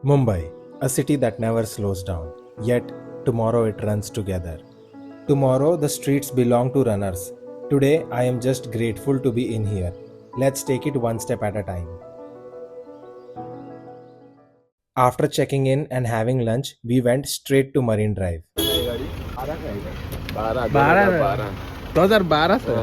Mumbai, a city that never slows down, yet tomorrow it runs together. Tomorrow the streets belong to runners. Today I am just grateful to be in here. Let's take it one step at a time. After checking in and having lunch, we went straight to Marine Drive. 2012 से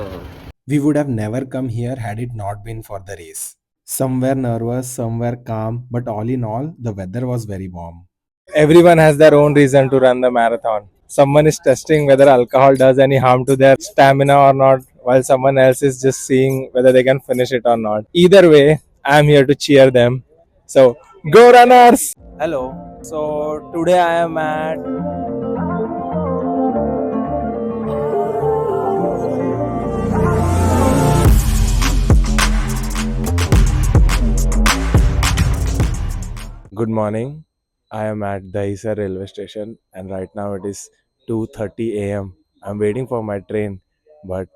We would have never come here had it not been for the race. Somewhere nervous, somewhere calm, but all in all, the weather was very warm. Everyone has their own reason to run the marathon. Someone is testing whether alcohol does any harm to their stamina or not, while someone else is just seeing whether they can finish it or not. Either way, I'm here to cheer them. So, go runners! Hello. So, today I am at Good morning. I am at the Isa railway station and right now it is 2:30 a.m. I'm waiting for my train, but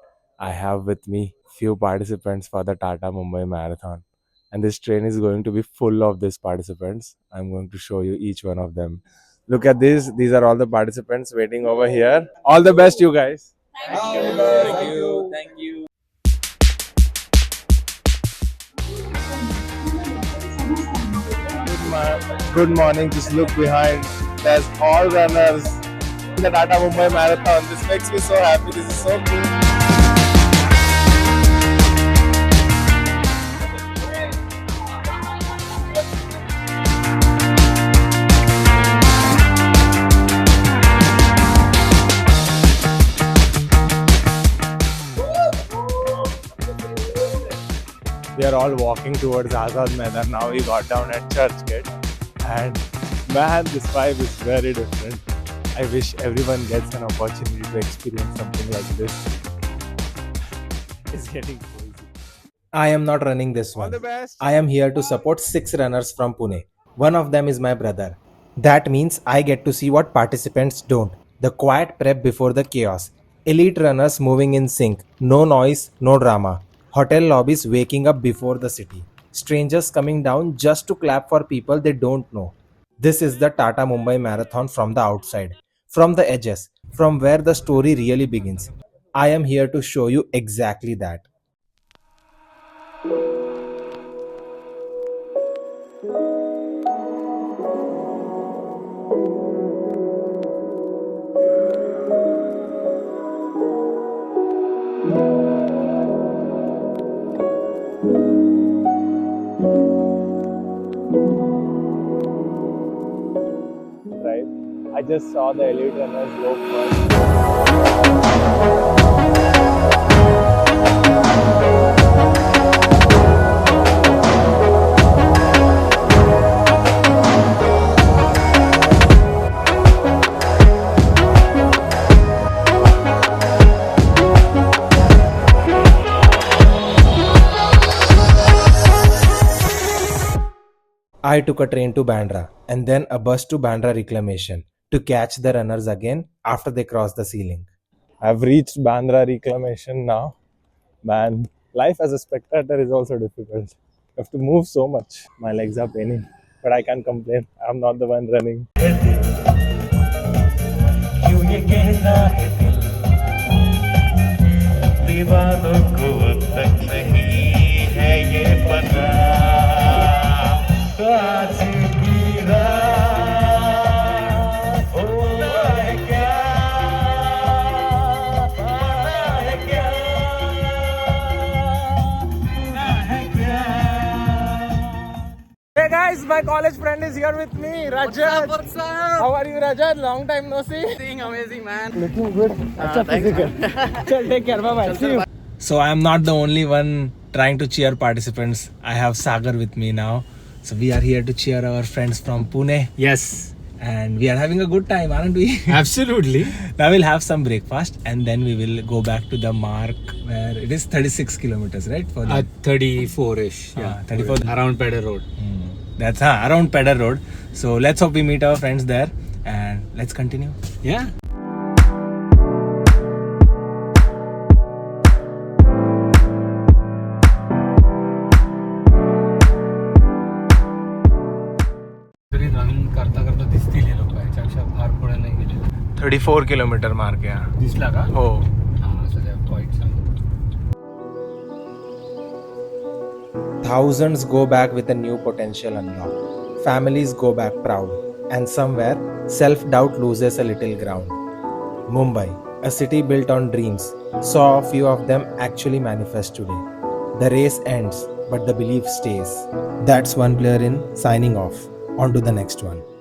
I have with me few participants for the Tata Mumbai Marathon. And this train is going to be full of these participants. I'm going to show you each one of them. Look at this. These are all the participants waiting over here. All the best, you guys. Thank you. Good morning. Just look behind. There's all runners in the Tata Mumbai Marathon. This makes me so happy. This is so cool. We are all walking towards Azad Maidan. Now we got down at Churchgate. And man, this vibe is very different. I wish everyone gets an opportunity to experience something like this. It's getting crazy. I am not running this one. All the best. I am here to support 6 runners from Pune. One of them is my brother. That means I get to see what participants don't. The quiet prep before the chaos. Elite runners moving in sync. No noise, no drama. Hotel lobbies waking up before the city. Strangers coming down just to clap for people they don't know. This is the Tata Mumbai Marathon from the outside, from the edges, from where the story really begins. I am here to show you exactly that. Right? I just saw the elite runners go first. I took a train to Bandra and then a bus to Bandra Reclamation to catch the runners again after they cross the ceiling. I've reached Bandra Reclamation now. Man, life as a spectator is also difficult. You have to move so much. My legs are paining, but I can't complain. I'm not the one running. क्यों ये कहना है दिल दीवानों को अब तक नहीं है ये पता आज की रात होना है क्या पाना है क्या होना है क्या Hey guys, my college friend is here with me, Rajat. What's up? How are you, Rajat? Long time no see. Doing amazing, man. Looking good. Physical. Take care. Bye bye. So I am not the only one trying to cheer participants. I have Sagar with me now. So we are here to cheer our friends from Pune. Yes, And we are having a good time, aren't we? absolutely. Now we'll have some breakfast and then we will go back to the mark where it is 36 kilometers, right? For the 34-ish. Yeah, 34. Around Pedder Road. That's around Pedder Road. So let's hope we meet our friends there and let's continue. Yeah. 34 kilometre mark आहे. दिसला का? हो. हा सध्या point सांग. Thousands go back with a new potential unlocked. Families go back proud. And somewhere, self doubt loses a little ground. Mumbai, a city built on dreams, saw a few of them actually manifest today. The race ends, but the belief stays. That's one player in signing off. On to the next one.